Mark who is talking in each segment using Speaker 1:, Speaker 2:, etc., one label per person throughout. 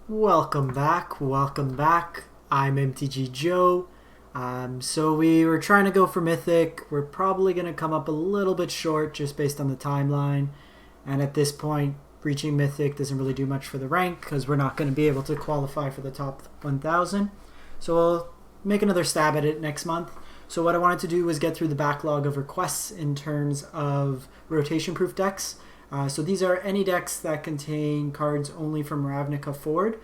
Speaker 1: Welcome back, welcome back. I'm MTG Joe. So we were trying to go for Mythic. We're probably going to come up a little bit short just based on the timeline. And at this point, reaching Mythic doesn't really do much for the rank because we're not going to be able to qualify for the top 1,000. So we'll make another stab at it next month. So what I wanted to do was get through the backlog of requests in terms of rotation-proof decks. So these are any decks that contain cards only from Ravnica forward.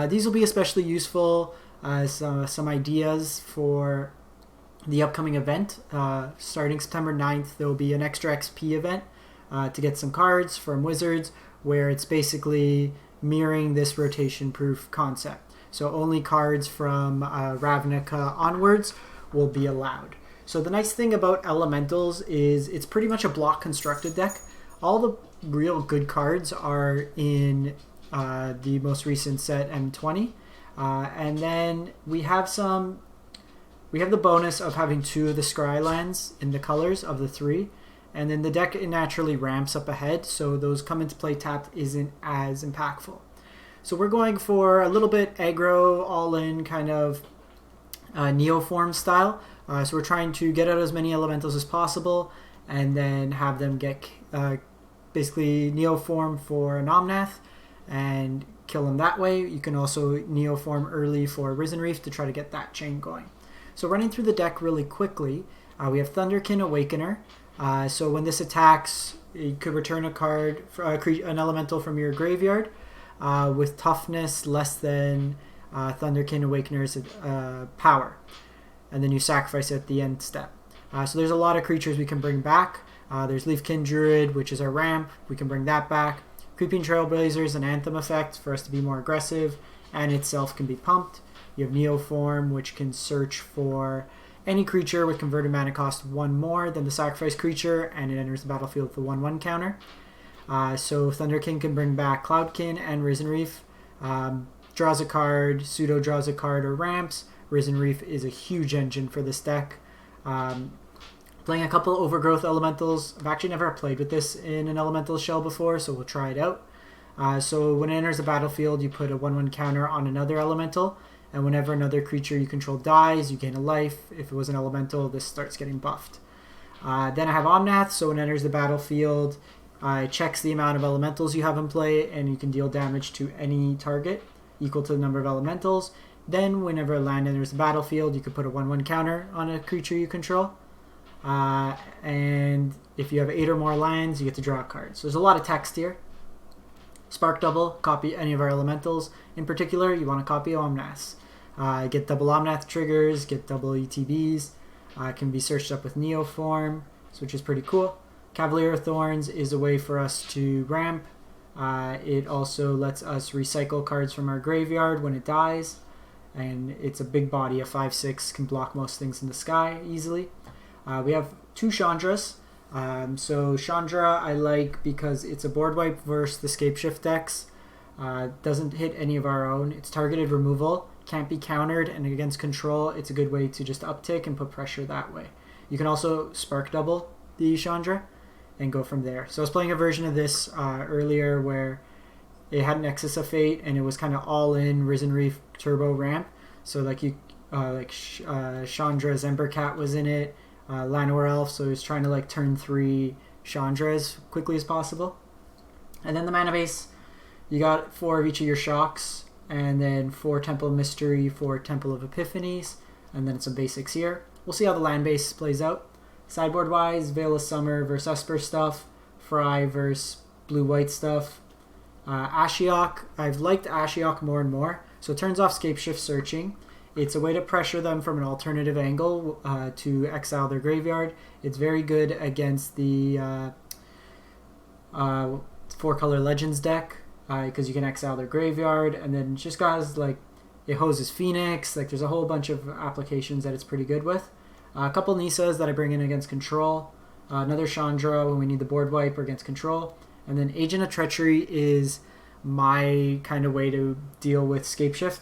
Speaker 1: These will be especially useful as some ideas for the upcoming event. Starting September 9th, there will be an extra XP event to get some cards from Wizards, where it's basically mirroring this rotation-proof concept. So only cards from Ravnica onwards will be allowed. So the nice thing about Elementals is it's pretty much a block constructed deck. All the real good cards are in the most recent set M20, and then we have the bonus of having two of the scry lands in the colors of the three, and then the deck naturally ramps up ahead, so those come into play tapped isn't as impactful. So we're going for a little bit aggro, all-in kind of Neoform style. So we're trying to get out as many elementals as possible and then have them get basically Neoform for an Omnath and kill them that way. You can also Neoform early for Risen Reef to try to get that chain going. So running through the deck really quickly, we have Thunderkin Awakener. So when this attacks, you could return a card, an elemental from your graveyard with toughness less than Thunderkin Awakener's power. And then you sacrifice it at the end step. So there's a lot of creatures we can bring back. There's Leafkin Druid, which is our ramp. We can bring that back. Creeping Trailblazer is an Anthem effect for us to be more aggressive, and itself can be pumped. You have Neoform, which can search for any creature with converted mana cost 1 more than the sacrifice creature, and it enters the battlefield with a 1/1 counter. So Thunderkin can bring back Cloudkin and Risen Reef. Draws a card, pseudo draws a card, or ramps. Risen Reef is a huge engine for this deck. Playing a couple Overgrowth Elementals. I've actually never played with this in an Elemental shell before, so we'll try it out. So when it enters the battlefield, you put a 1/1 counter on another Elemental, and whenever another creature you control dies, you gain a life. If it was an Elemental, this starts getting buffed. Then I have Omnath, so when it enters the battlefield, it checks the amount of Elementals you have in play, and you can deal damage to any target equal to the number of Elementals. Then whenever a land enters the battlefield, you can put a 1/1 counter on a creature you control. And if you have 8 or more lands, you get to draw a card. So there's a lot of text here. Spark double, copy any of our elementals. In particular, you want to copy Omnath. Get double Omnath triggers, get double ETBs. Can be searched up with Neoform, which is pretty cool. Cavalier of Thorns is a way for us to ramp. It also lets us recycle cards from our graveyard when it dies. And it's a big body, a 5/6, can block most things in the sky easily. We have 2 Chandras. So Chandra I like because it's a board wipe versus the Scapeshift decks. Doesn't hit any of our own. It's targeted removal, can't be countered, and against control, it's a good way to just uptick and put pressure that way. You can also spark double the Chandra and go from there. So I was playing a version of this earlier where it had an Nexus of Fate and it was kind of all in Risen Reef turbo ramp. So like Chandra's Embercat was in it. Llanowar Elf, so he's trying to like turn 3 Chandra as quickly as possible. And then the mana base, you got 4 of each of your shocks, and then 4 Temple of Mystery, 4 Temple of Epiphanies, and then some basics here. We'll see how the land base plays out. Sideboard wise, Veil of Summer versus Esper stuff, Fry versus blue-white stuff. Ashiok, I've liked Ashiok more and more. So it turns off Scapeshift searching. It's a way to pressure them from an alternative angle to exile their graveyard. It's very good against the 4-color Legends deck because you can exile their graveyard, and then just guys like it hoses Phoenix. Like there's a whole bunch of applications that it's pretty good with. A couple Nisas that I bring in against control. Another Chandra when we need the board wipe or against control. And then Agent of Treachery is my kind of way to deal with Scapeshift.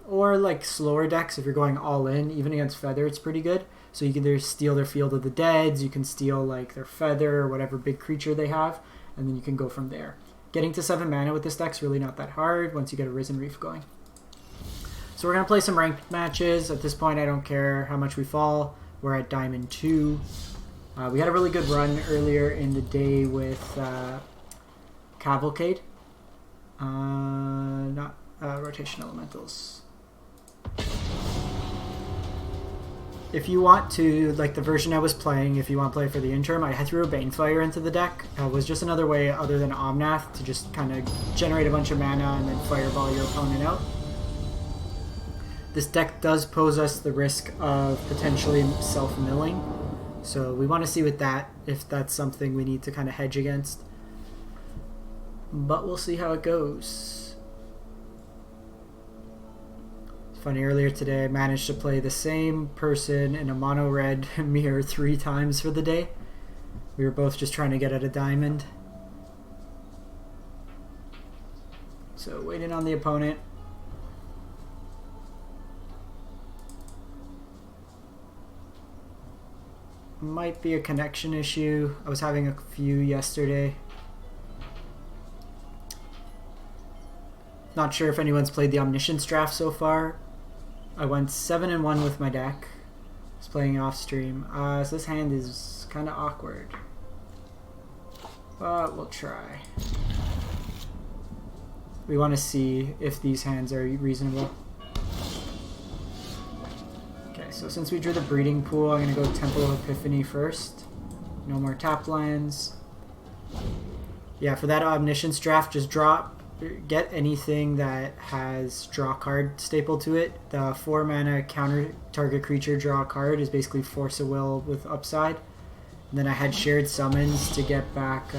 Speaker 1: Or like slower decks, if you're going all in, even against Feather, it's pretty good. So you can either steal their Field of the Deads, you can steal like their Feather or whatever big creature they have, and then you can go from there. getting to 7 mana with this deck's really not that hard once you get a Risen Reef going. So we're going to play some ranked matches. At this point, I don't care how much we fall. We're at Diamond 2. We had a really good run earlier in the day with Cavalcade. Not Rotation Elementals. If you want to, like the version I was playing, if you want to play for the interim, I threw a Banefire into the deck. It was just another way other than Omnath to just kind of generate a bunch of mana and then fireball your opponent out. This deck does pose us the risk of potentially self-milling, so we want to see with that if that's something we need to kind of hedge against. But we'll see how it goes. Funny, earlier today I managed to play the same person in a mono red mirror 3 times for the day. We were both just trying to get at a diamond. So waiting on the opponent. Might be a connection issue. I was having a few yesterday. Not sure if anyone's played the Omniscience draft so far. I went 7-1 with my deck. I was playing off stream. So this hand is kind of awkward. But we'll try. We want to see if these hands are reasonable. Okay, so since we drew the breeding pool, I'm going to go Temple of Epiphany first. No more tap lands. Yeah, for that Omniscience draft, just get anything that has draw card stapled to it. The 4 mana counter target creature draw card is basically Force of Will with upside. And then I had Shared Summons to get back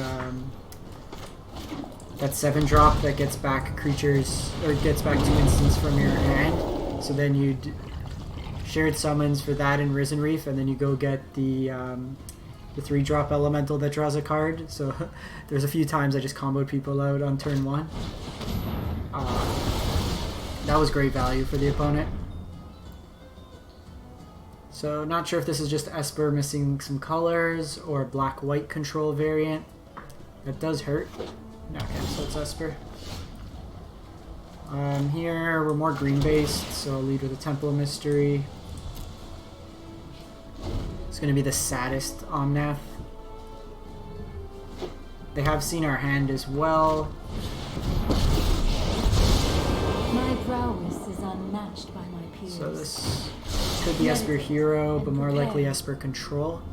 Speaker 1: that 7-drop that gets back creatures, or gets back 2 instants from your hand. So then you Shared Summons for that in Risen Reef, and then you go get the 3-drop elemental that draws a card. So there's a few times I just comboed people out on turn 1. That was great value for the opponent. So not sure if this is just Esper missing some colors or black-white control variant. That does hurt. Okay, so it's Esper. Here we're more green-based, so I'll lead with a Temple of Mystery. It's going to be the saddest Omnath. They have seen our hand as well.
Speaker 2: My prowess is unmatched by my peers.
Speaker 1: So this could be Esper Hero, but more likely Esper Control.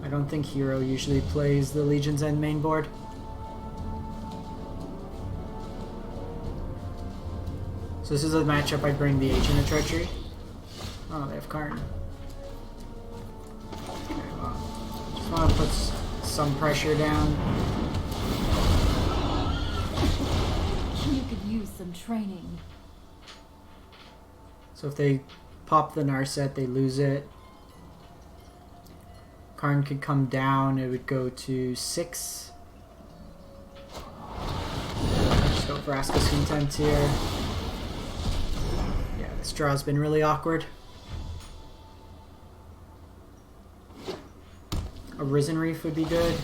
Speaker 1: I don't think Hero usually plays the Legion's End main board. So this is a matchup I'd bring the Agent of Treachery. Oh, they have Karn. Okay, well, just want to put some pressure down.
Speaker 2: You could use some training.
Speaker 1: So if they pop the Narset, they lose it. Karn could come down, it would go to 6. Just go for Vraska's Intent here. Yeah, this draw's been really awkward. A Risen Reef would be good.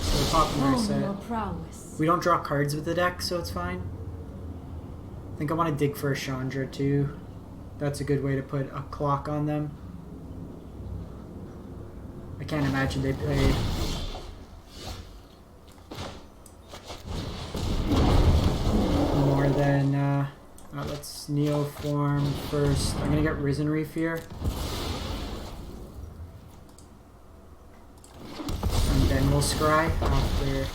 Speaker 1: So pop the Narset. We don't draw cards with the deck, so it's fine. I think I want to dig for a Chandra too. That's a good way to put a clock on them. I can't imagine they play more than let's Neoform first. I'm gonna get Risen Reef here. And then we'll scry after.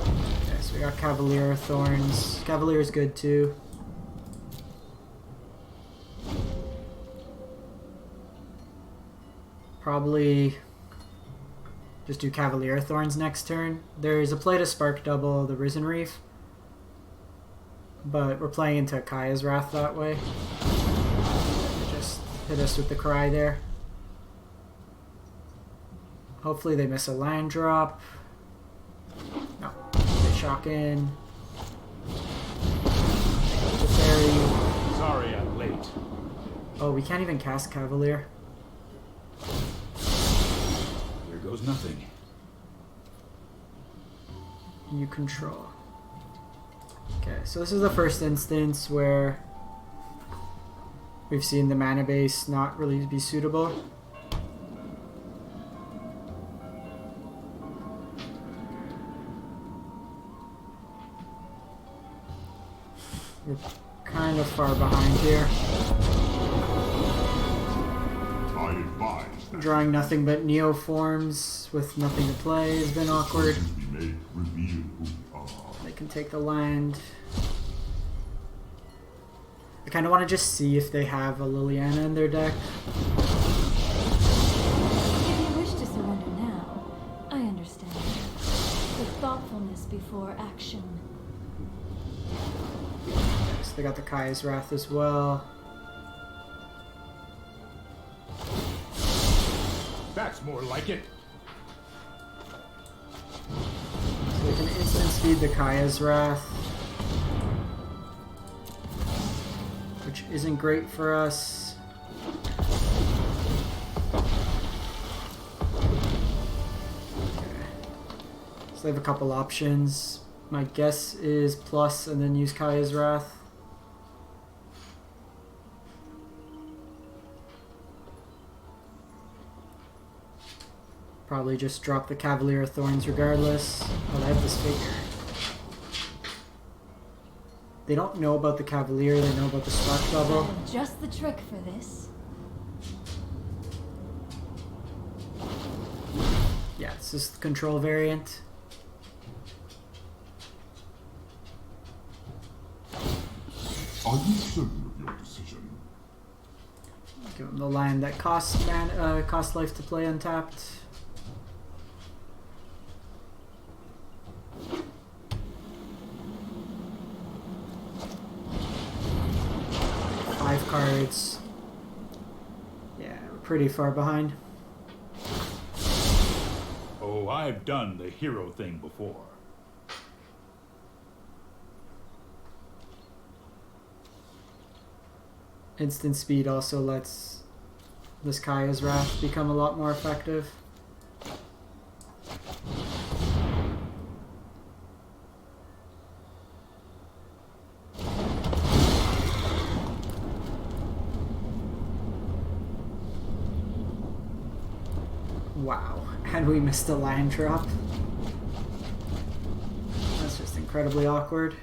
Speaker 1: Okay, so we got Cavalier of Thorns. Cavalier is good too. Probably just do Cavalier of Thorns next turn. There's a play to Spark Double the Risen Reef, but we're playing into Kaya's Wrath that way. Just hit us with the Cry there. Hopefully they miss a land drop. No, they shock in. The fairy.
Speaker 3: Sorry I'm late.
Speaker 1: Oh, we can't even cast Cavalier.
Speaker 3: There goes nothing.
Speaker 1: you control. Okay, so this is the first instance where we've seen the mana base not really be suitable. We're kind of far behind here. Drawing nothing but Neoforms with nothing to play has been awkward. They can take the land. I kind of want to just see if they have a Liliana in their deck.
Speaker 2: If you wish to surrender now, I understand. But thoughtfulness before action.
Speaker 1: So they got the Kaya's Wrath as well.
Speaker 3: That's more like it.
Speaker 1: So we can instant speed the Kaya's Wrath, which isn't great for us. Okay. So they have a couple options. My guess is plus and then use Kaya's Wrath. Probably just drop the Cavalier of Thorns regardless. Oh, they have this figure. They don't know about the Cavalier, they know about the Spark Double.
Speaker 2: Just the trick for this.
Speaker 1: Yeah, it's just the control variant.
Speaker 4: Are you certain of your decision?
Speaker 1: Give them the land that costs cost life to play untapped. Five cards. Yeah, we're pretty far behind.
Speaker 3: Oh, I've done the hero thing before.
Speaker 1: Instant speed also lets this Kaya's Wrath become a lot more effective. Wow, and we missed a land drop. That's just incredibly awkward.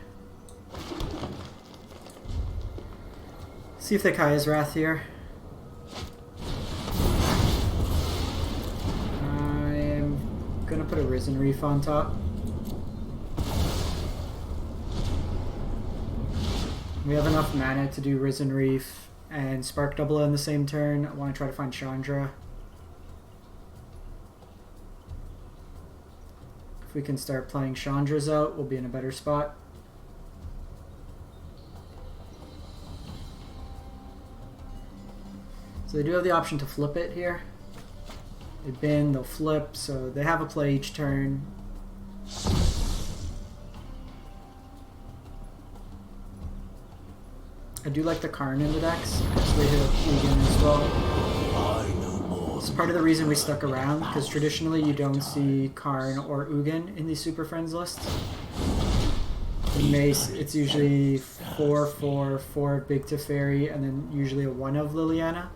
Speaker 1: See if the Kaya's Wrath here. I am gonna put a Risen Reef on top. We have enough mana to do Risen Reef and Spark Double in the same turn. I want to try to find Chandra. If we can start playing Chandras out, we'll be in a better spot. So they do have the option to flip it here. They bin, they'll flip, so they have a play each turn. I do like the Karn in the decks, so they hit up Ugin as well. It's part of the reason we stuck around, because traditionally you don't see Karn or Ugin in these Super Friends lists. In Mace, it's usually 4/4, 4 Big Teferi, and then usually a 1 of Liliana,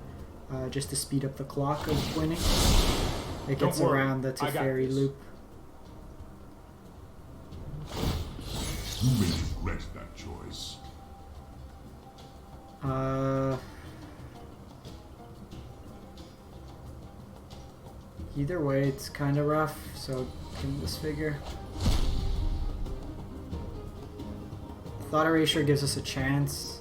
Speaker 1: just to speed up the clock of winning. It gets around the Teferi loop.
Speaker 4: You may regret that choice.
Speaker 1: Either way, it's kind of rough, so give me this figure. Thought Erasure gives us a chance.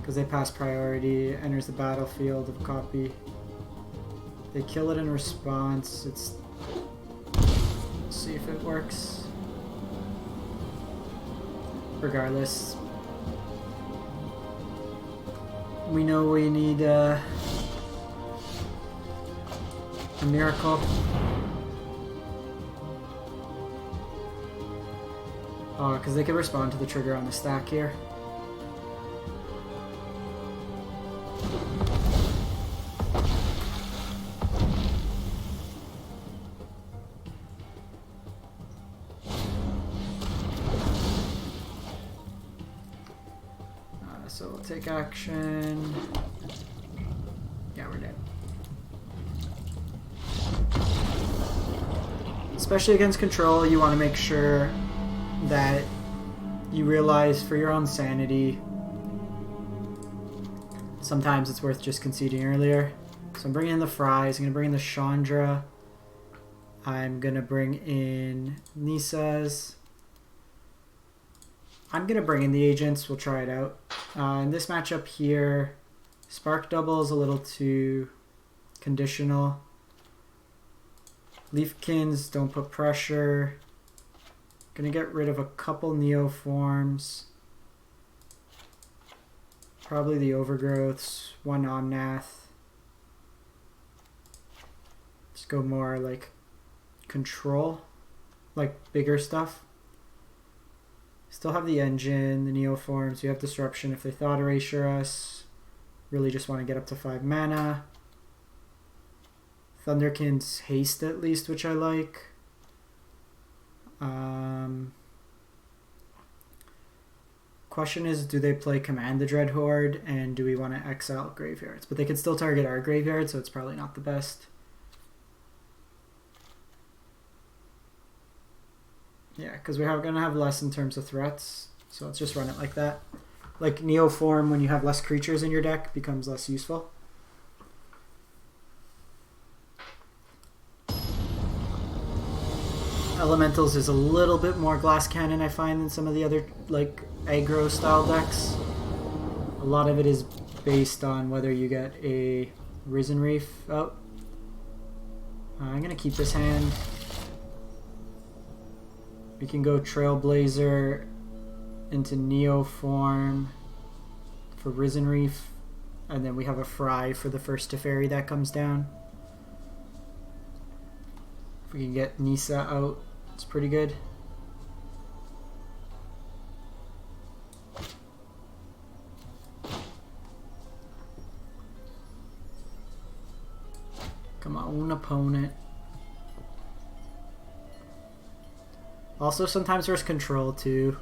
Speaker 1: Because they pass priority, enters the battlefield of copy. They kill it in response. Let's see if it works. Regardless, we know we need a miracle. Oh, because they can respond to the trigger on the stack here. so we'll take action. Yeah, we're dead. Especially against control, you want to make sure that you realize for your own sanity, sometimes it's worth just conceding earlier. So I'm bringing in the Fries, I'm going to bring in the Chandra, I'm going to bring in Nisa's, I'm going to bring in the agents, we'll try it out. In this matchup here, Spark Double is a little too conditional. Leafkins don't put pressure. Gonna get rid of a couple Neoforms. Probably the Overgrowths, one Omnath. Just go more like control, like bigger stuff. Still have the engine, the Neoforms, we have disruption if they thought erasure us. Really just want to get up to 5 mana. Thunderkin's haste at least, which I like. Question is, do they play Command the Dread Horde, and do we want to exile graveyards? But they can still target our graveyard, so it's probably not the best. Yeah, because we're going to have less in terms of threats, so let's just run it like that. Like Neoform, when you have less creatures in your deck, becomes less useful. Elementals is a little bit more glass cannon, I find, than some of the other like aggro style decks. A lot of it is based on whether you get a Risen Reef out. I'm going to keep this hand. We can go Trailblazer into Neoform for Risen Reef, and then we have a Fry for the first Teferi that comes down. If we can get Nisa out, it's pretty good. Come on, opponent. Also, sometimes there's control too.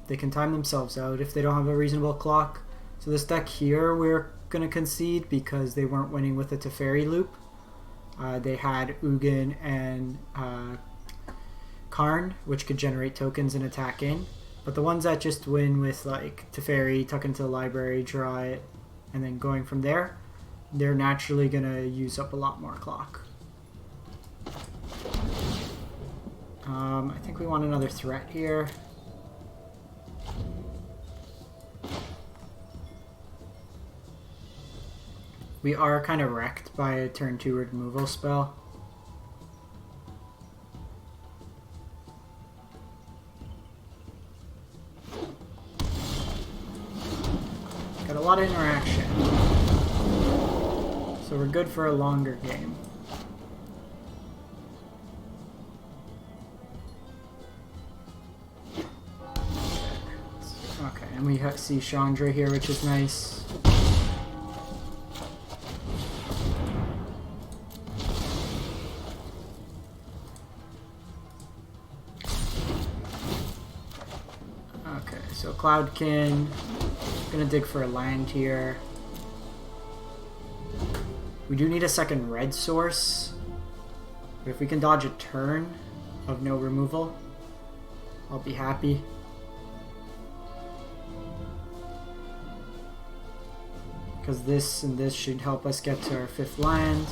Speaker 1: They can time themselves out if they don't have a reasonable clock. So this deck here, we're going to concede because they weren't winning with the Teferi loop. They had Ugin and Karn, which could generate tokens and attack in. But the ones that just win with like Teferi, tuck into the library, draw it, and then going from there, they're naturally going to use up a lot more clock. I think we want another threat here. We are kind of wrecked by a turn 2 removal spell. Got a lot of interaction. So we're good for a longer game. Okay, and we see Chandra here, which is nice. Okay, so Cloudkin, gonna dig for a land here. We do need a second red source, but if we can dodge a turn of no removal, I'll be happy. Because this and this should help us get to our 5th land.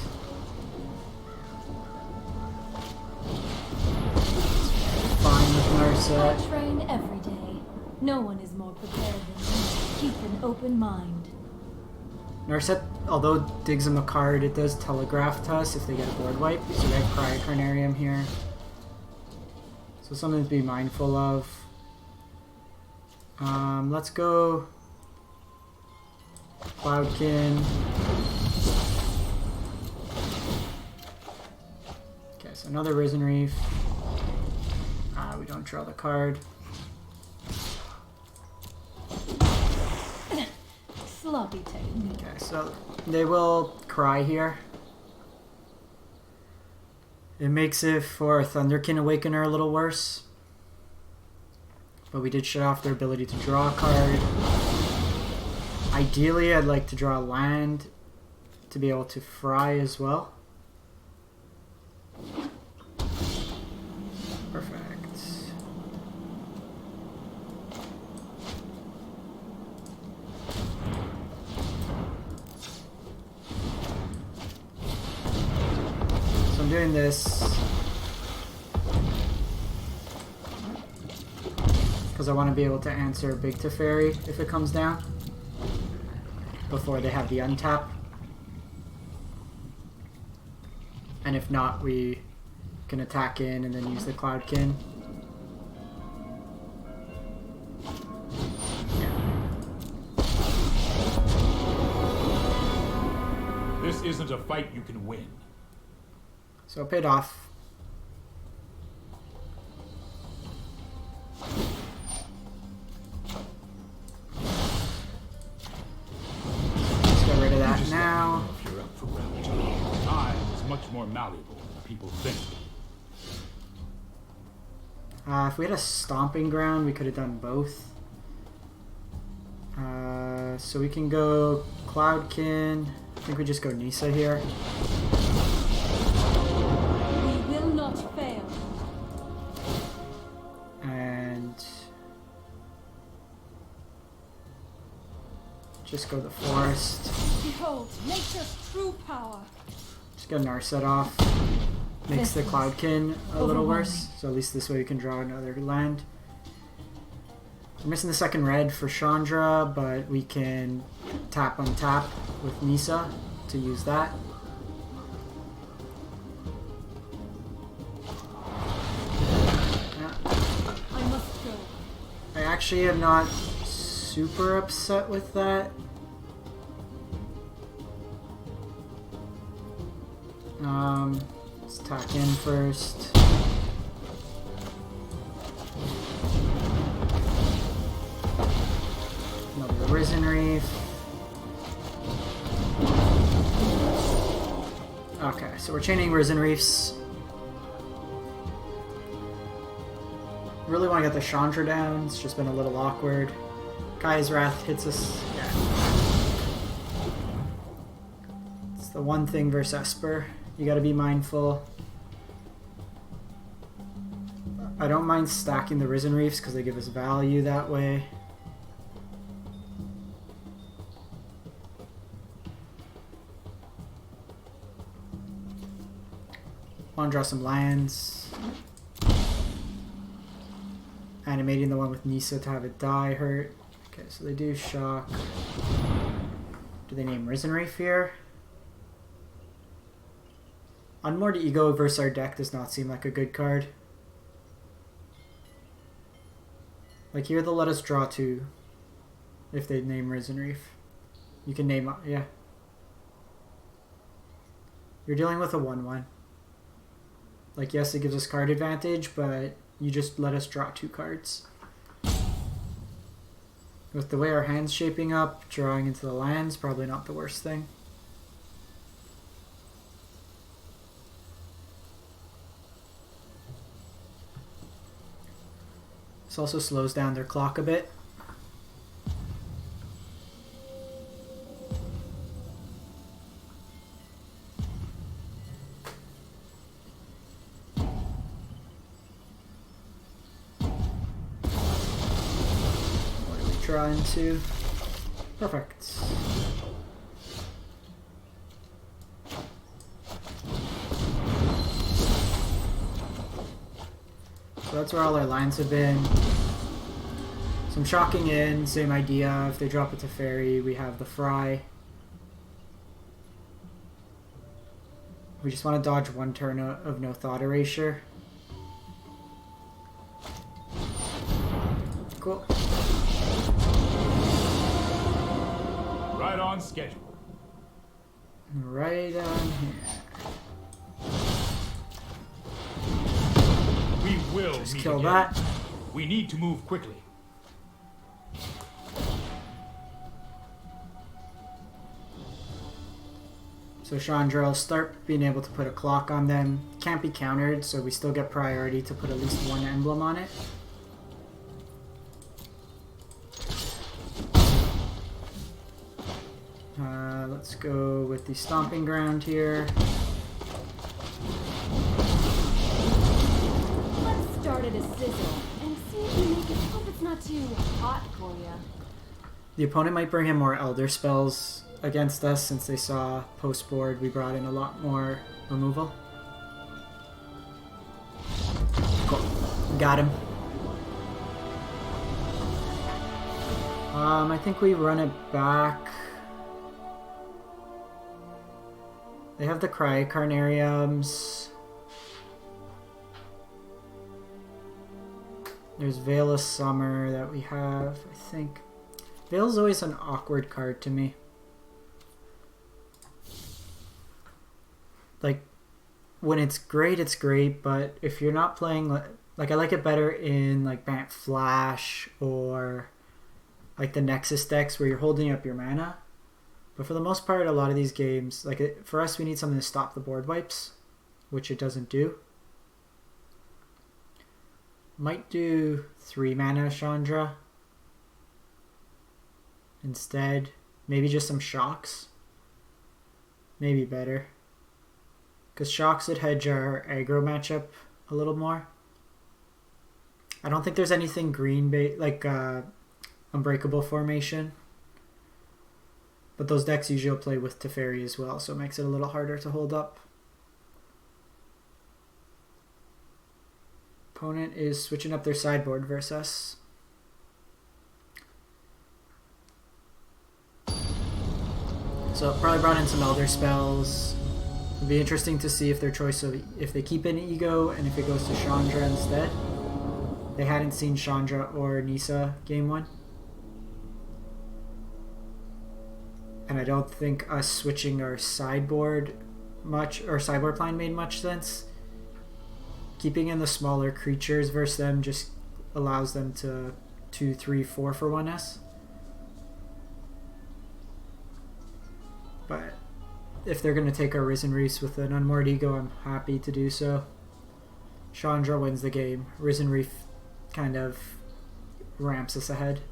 Speaker 1: Fine with Narset.
Speaker 2: I train every day. No one is more prepared than me. Keep an open mind.
Speaker 1: Narset, although digs them a card, it does telegraph to us if they get a board wipe. So they have Cryocarnarium here. So something to be mindful of. Let's go Cloudkin. Okay, so another Risen Reef. We don't draw the card.
Speaker 2: Sloppy technique.
Speaker 1: Okay, so they will cry here. It makes it for Thunderkin Awakener a little worse. But we did shut off their ability to draw a card. Ideally, I'd like to draw land to be able to fry as well. Perfect. So I'm doing this because I want to be able to answer Big Teferi if it comes down before they have the untap. And if not, we can attack in and then use the Cloudkin.
Speaker 3: This isn't a fight you can win.
Speaker 1: So it paid off. Let's get rid of that now.
Speaker 3: If you're up for round two. Time is much more malleable than people think.
Speaker 1: If we had a Stomping Ground, we could have done both. So we can go Cloudkin. I think we just go Nisa here.
Speaker 2: We will not fail.
Speaker 1: And just go the Forest.
Speaker 2: Behold, nature's true power.
Speaker 1: Just get Narset off. Makes the Cloudkin a little worse. So at least this way we can draw another land. We're missing the second red for Chandra, but we can tap untap with Nisa to use that. Yeah.
Speaker 2: I must go.
Speaker 1: I actually am not super upset with that. Let's attack in first. Another Risen Reef. Okay, so we're chaining Risen Reefs. Really want to get the Chandra down. It's just been a little awkward. Kai's Wrath hits us. Yeah. It's the one thing versus Esper. You gotta be mindful. I don't mind stacking the Risen Reefs because they give us value that way. Want to draw some lands. Animating the one with Nisa to have it die hurt. Okay, so they do shock. Do they name Risen Reef here? Unmoored Ego versus our deck does not seem like a good card. Like here they'll let us draw two if they name Risen Reef. You can name, yeah. You're dealing with a 1/1. Like, yes, it gives us card advantage, but you just let us draw two cards. With the way our hand's shaping up, drawing into the land's probably not the worst thing. This also slows down their clock a bit. Trying to. Perfect. So that's where all our lines have been. Some shocking in, same idea. If they drop it to Fairy, we have the Fry. We just want to dodge one turn of no thought erasure. Cool.
Speaker 3: Right on schedule.
Speaker 1: Right on here.
Speaker 3: We will
Speaker 1: Just
Speaker 3: meet
Speaker 1: kill
Speaker 3: again.
Speaker 1: that.
Speaker 3: We need to move quickly.
Speaker 1: So Chandra will start being able to put a clock on them. Can't be countered, so we still get priority to put at least one emblem on it. Let's go with the Stomping Ground here.
Speaker 2: Let's start at a sizzle and see if you make it. Hope it's not too hot for you.
Speaker 1: The opponent might bring in more Elder spells against us since they saw post-board we brought in a lot more removal. Cool. Got him. I think we run it back. They have the Cryocarnariums. There's Veil of Summer that we have, I think. Veil's always an awkward card to me. Like, when it's great, but if you're not playing, like I like it better in like Bant Flash or like the Nexus decks where you're holding up your mana. But for the most part, a lot of these games, like for us, we need something to stop the board wipes, which it doesn't do. Might do 3 mana Chandra instead. Maybe just some shocks. Maybe better. Because shocks would hedge our aggro matchup a little more. I don't think there's anything green like Unbreakable Formation. But those decks usually play with Teferi as well, so it makes it a little harder to hold up. Opponent is switching up their sideboard versus us. So probably brought in some Elder spells. It'll be interesting to see if their choice of if they keep an Ego and if it goes to Chandra instead. They hadn't seen Chandra or Nisa game 1. And I don't think us switching our sideboard much, or sideboard plan made much sense. Keeping in the smaller creatures versus them just allows them to 2, 3, 4 for 1s. But if they're going to take our Risen Reefs with an Unmoored Ego, I'm happy to do so. Chandra wins the game. Risen Reef kind of ramps us ahead.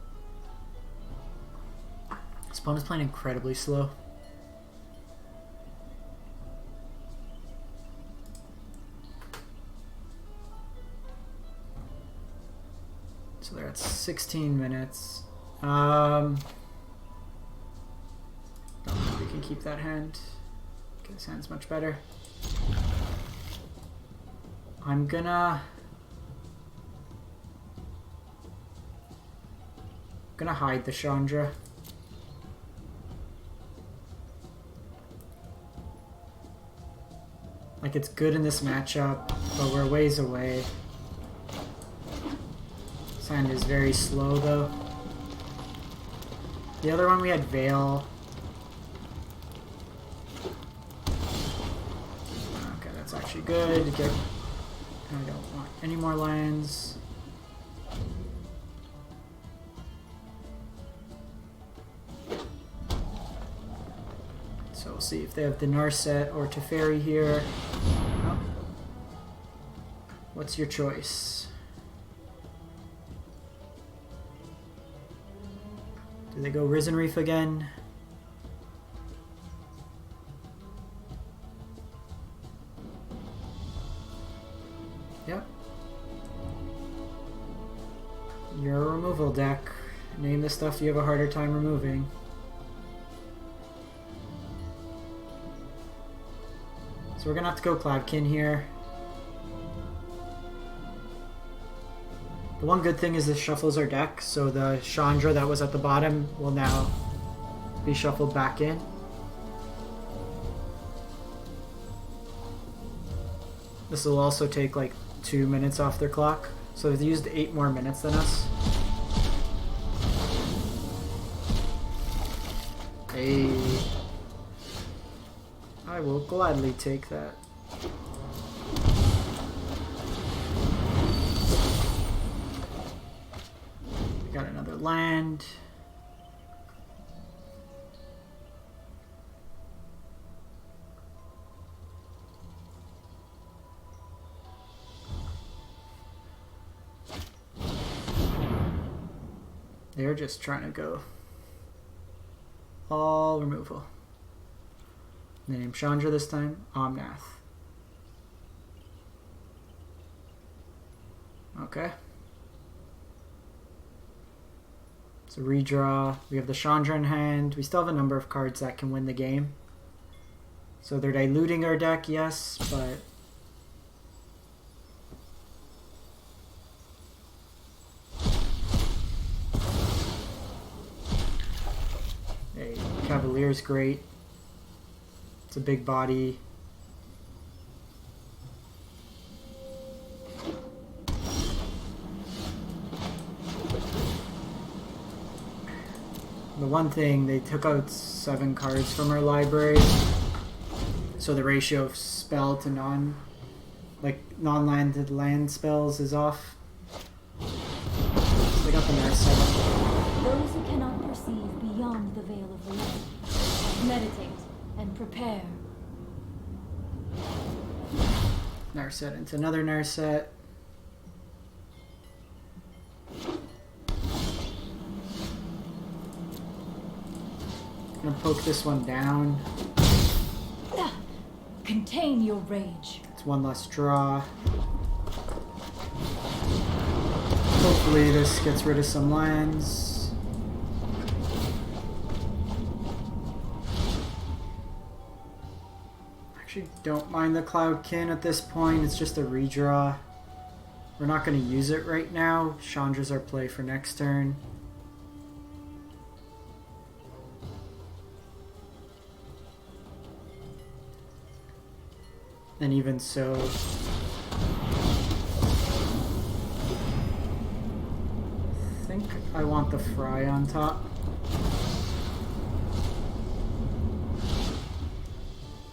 Speaker 1: This opponent's playing incredibly slow. So they're at 16 minutes. Don't think we can keep that hand. Okay, this hand's much better. I'm gonna hide the Chandra. Like, it's good in this matchup, but we're ways away. This hand is very slow, though. The other one we had Veil. Okay, that's actually good. I don't want any more lands. So we'll see if they have the Narset or Teferi here. Oh. What's your choice? Do they go Risen Reef again? Yep. You're a removal deck. Name the stuff you have a harder time removing. So we're gonna have to go Cloudkin here. The one good thing is this shuffles our deck, so the Chandra that was at the bottom will now be shuffled back in. This will also take like 2 minutes off their clock, so they've used 8 more minutes than us. Hey. I will gladly take that. Got another land. They're just trying to go all removal. Name Chandra this time. Omnath. Okay. So redraw. We have the Chandra in hand. We still have a number of cards that can win the game. So they're diluting our deck, yes, but... Hey, Cavalier's great. It's a big body. The one thing, they took out 7 cards from our library, so the ratio of spell to non-landed land spells is off. So they got the nice set.
Speaker 2: Those who cannot perceive beyond the veil of the light, meditate and prepare.
Speaker 1: Narset into another Narset. Gonna poke this one down.
Speaker 2: Contain your rage.
Speaker 1: It's one less draw. Hopefully this gets rid of some lands. Actually don't mind the Cloudkin at this point, it's just a redraw. We're not going to use it right now. Chandra's our play for next turn. And even so, I think I want the Fry on top.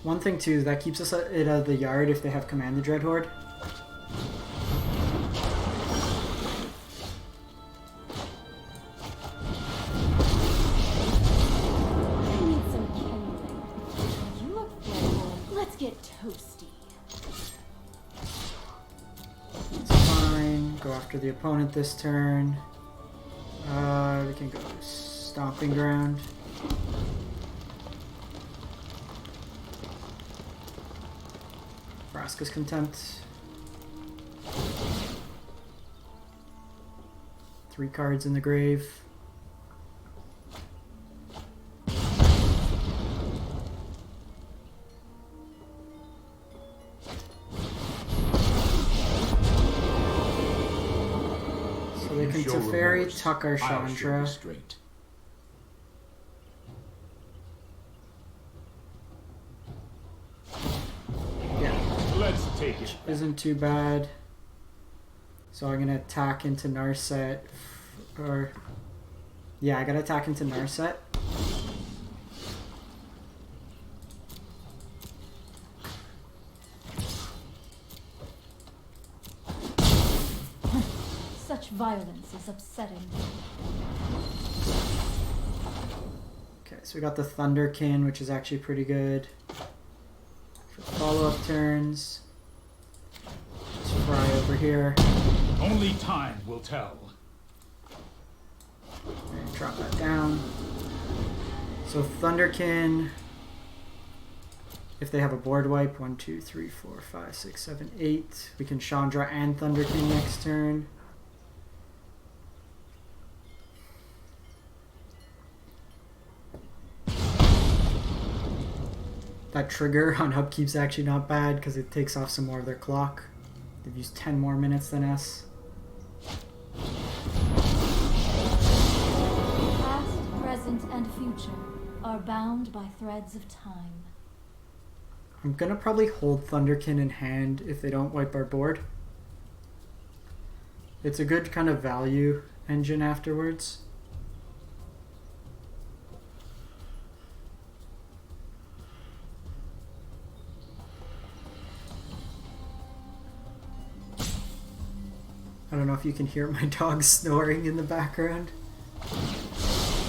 Speaker 1: One thing too, that keeps us out of the yard if they have Command the Dreadhorde.
Speaker 2: I need some kindling. You look playful. Let's get toasty.
Speaker 1: Go after the opponent this turn. We can go Stomping Ground. Vraska's Contempt. 3 cards in the grave. Teferi, Tucker, Chandra.
Speaker 3: Yeah. Let's take it.
Speaker 1: Isn't too bad. So I'm gonna attack into Narset. Or yeah, I gotta attack into Narset.
Speaker 2: Such violence is upsetting.
Speaker 1: Okay, so we got the Thunderkin, which is actually pretty good. For follow-up turns. Just Fry over here.
Speaker 3: Only time will tell.
Speaker 1: And drop that down. So Thunderkin, if they have a board wipe, 1, 2, 3, 4, 5, 6, 7, 8. We can Chandra and Thunderkin next turn. That trigger on upkeep's actually not bad because it takes off some more of their clock. They've used 10 more minutes than us.
Speaker 2: Past, present, and future are bound by threads of time.
Speaker 1: I'm gonna probably hold Thunderkin in hand if they don't wipe our board. It's a good kind of value engine afterwards. I don't know if you can hear my dog snoring in the background.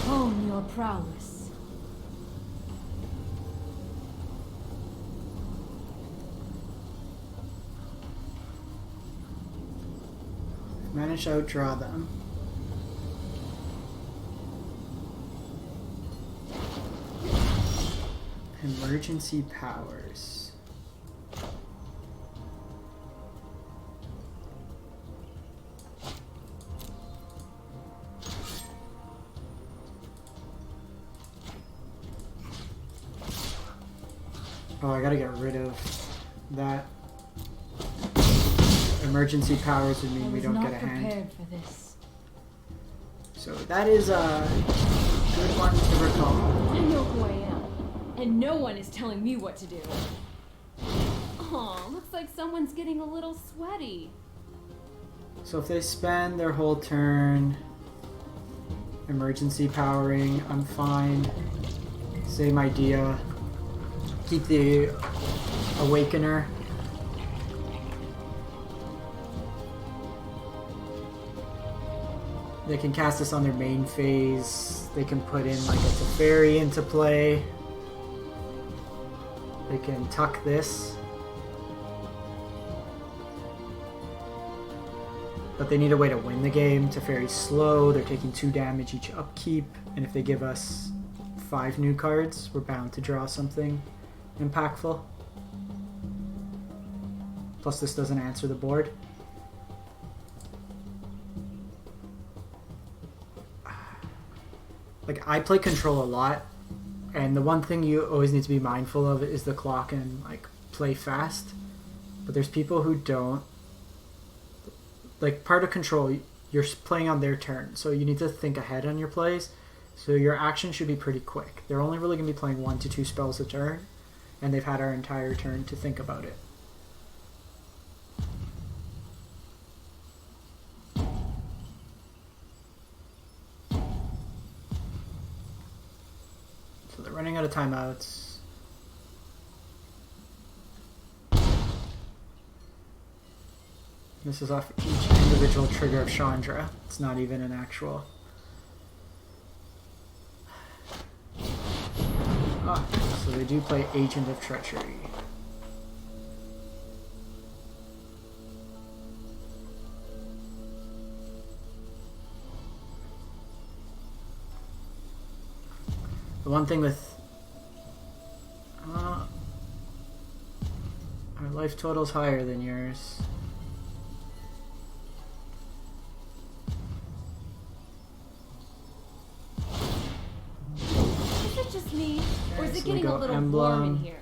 Speaker 2: Hone your prowess.
Speaker 1: Managed to outdraw them. Emergency powers. Oh, I gotta get rid of that. Emergency powers would mean we don't get a hand.
Speaker 2: Prepared for this.
Speaker 1: So that is a good one to recall.
Speaker 2: I know who I am, and no one is telling me what to do. Oh, looks like someone's getting a little sweaty.
Speaker 1: So if they spend their whole turn emergency powering, I'm fine. Same idea. Keep the Awakener. They can cast this on their main phase. They can put in like a Teferi into play. They can tuck this. But they need a way to win the game. Teferi's slow. They're taking 2 damage each upkeep. And if they give us 5 new cards, we're bound to draw something impactful. Plus this doesn't answer the board. Like, I play control a lot, and the one thing you always need to be mindful of is the clock and, like, play fast. But there's people who don't. Like, part of control, you're playing on their turn, so you need to think ahead on your plays. So your action should be pretty quick. They're only really going to be playing 1 to 2 spells a turn, and they've had our entire turn to think about it. So they're running out of timeouts. This is off each individual trigger of Chandra. It's not even an actual... Ah, so they do play Agent of Treachery. The one thing with... our life total's higher than yours.
Speaker 2: Is it just me, or is it
Speaker 1: So
Speaker 2: getting a little
Speaker 1: emblem.
Speaker 2: warm in here?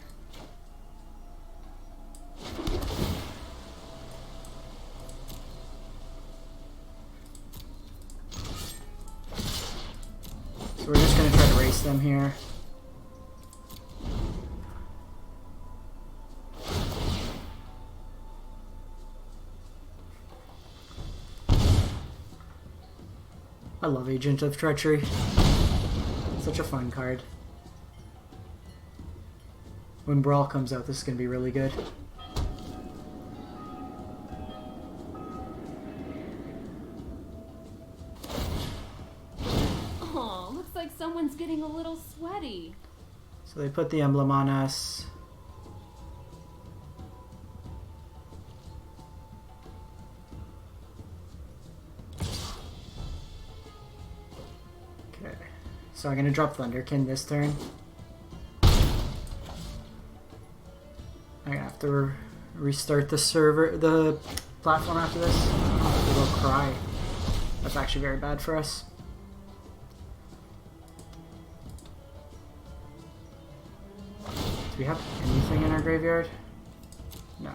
Speaker 1: So we're just going to try to race them here. I love Agent of Treachery. Such a fun card. When Brawl comes out, this is going to be really good.
Speaker 2: Oh, looks like someone's getting a little sweaty.
Speaker 1: So they put the emblem on us. Okay. So I'm going to drop Thunderkin this turn. I'm going to have to restart the server, the platform after this. Oh, a little cry. That's actually very bad for us. Do we have anything in our graveyard? No.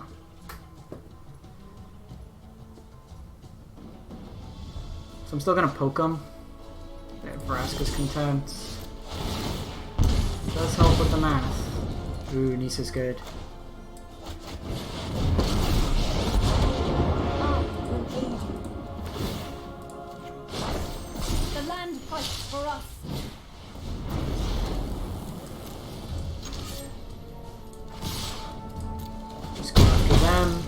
Speaker 1: So I'm still going to poke them. They have Vraska's Contempt. Does help with the math. Ooh, Nisa's good.
Speaker 2: The land fights for us.
Speaker 1: Just go after them.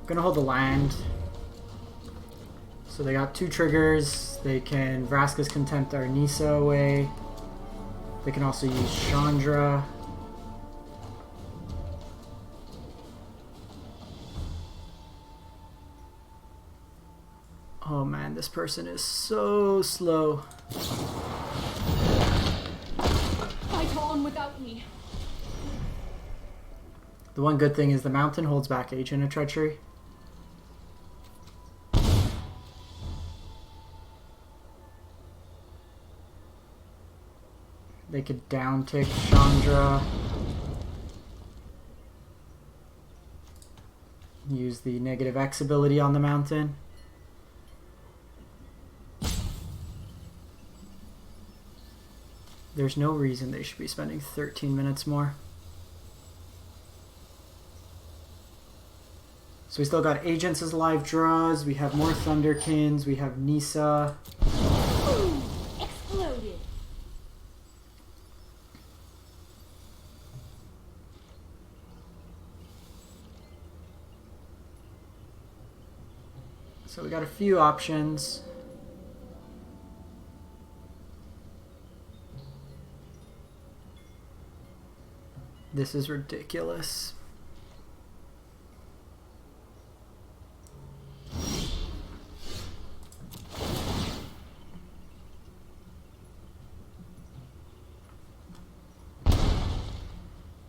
Speaker 1: Gonna hold the land. So they got 2 triggers. They can Vraska's Contempt our Nisa away. They can also use Chandra. Oh man, this person is so slow.
Speaker 2: Fight on without me.
Speaker 1: The one good thing is the mountain holds back Agent of Treachery. They could down tick Chandra. Use the negative X ability on the mountain. There's no reason they should be spending 13 minutes more. So we still got agents as live draws. We have more Thunderkins. We have Nisa.
Speaker 2: Boom! Exploded.
Speaker 1: So we got a few options. This is ridiculous.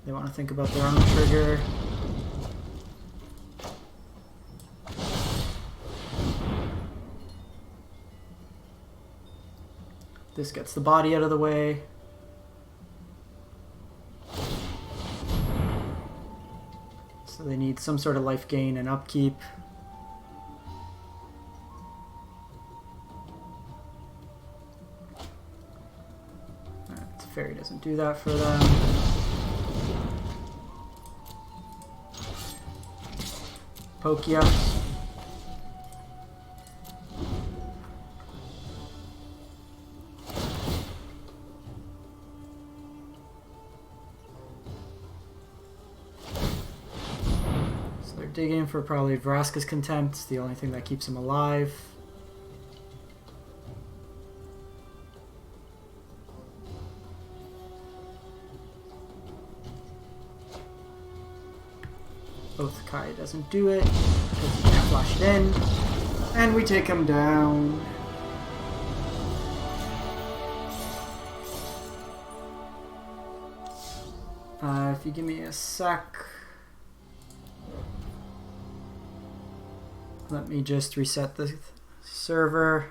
Speaker 1: They want to think about their own trigger. This gets the body out of the way. So they need some sort of life gain and upkeep. The fairy doesn't do that for them. Pokia. So they're digging for probably Vraska's Contempt. It's the only thing that keeps him alive. Oath Kai doesn't do it because he can't flash it in. And we take him down. If you give me a sec. Let me just reset the server.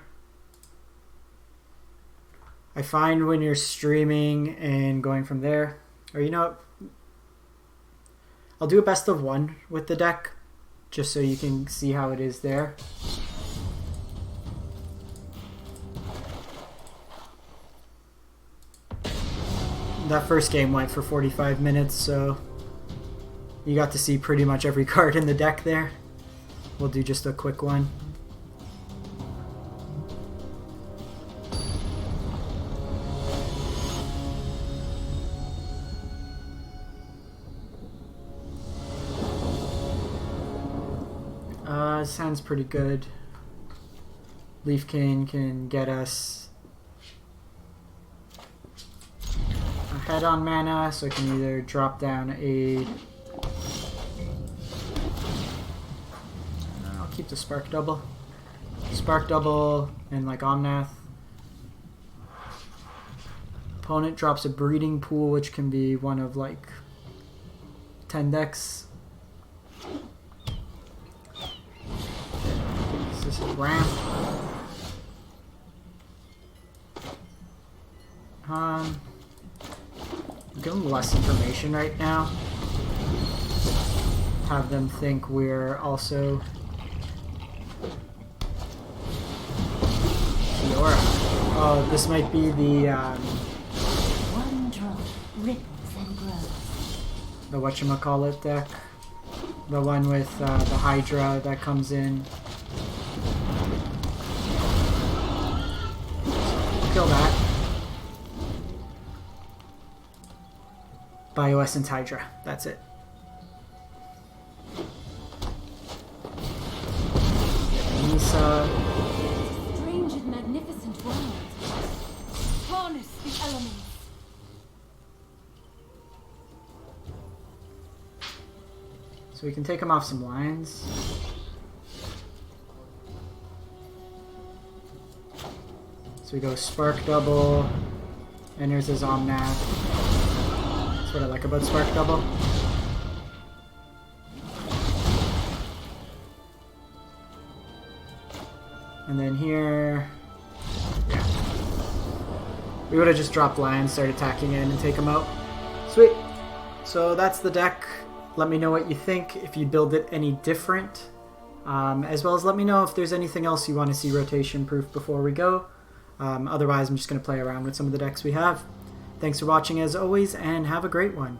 Speaker 1: I find when you're streaming and going from there, or you know what? I'll do a best of one with the deck, just so you can see how it is there. That first game went for 45 minutes, so you got to see pretty much every card in the deck there. We'll do just a quick one. Sounds pretty good. Leafkin can get us ahead on mana, so I can either drop down a... I'll keep the Spark Double. Spark Double and like Omnath. Opponent drops a Breeding Pool, which can be one of like 10 decks. This is ramp. Give them less information right now. Have them think we're also Fiora. Oh, this might be the
Speaker 2: One drop ripples and grows.
Speaker 1: the whatchamacallit deck. The one with the Hydra that comes in. Kill that. Bioessence Hydra. That's it. Nisa.
Speaker 2: Strange and magnificent world. Harness the elements.
Speaker 1: So we can take him off some lines. So we go Spark Double, enters his Omnath. what I like about Spark Double. And then here... yeah. We would have just dropped lands, start attacking in, and take them out. Sweet! So that's the deck. Let me know what you think, if you build it any different. As well as let me know if there's anything else you want to see rotation proof before we go. Otherwise, I'm just going to play around with some of the decks we have. Thanks for watching as always, and have a great one.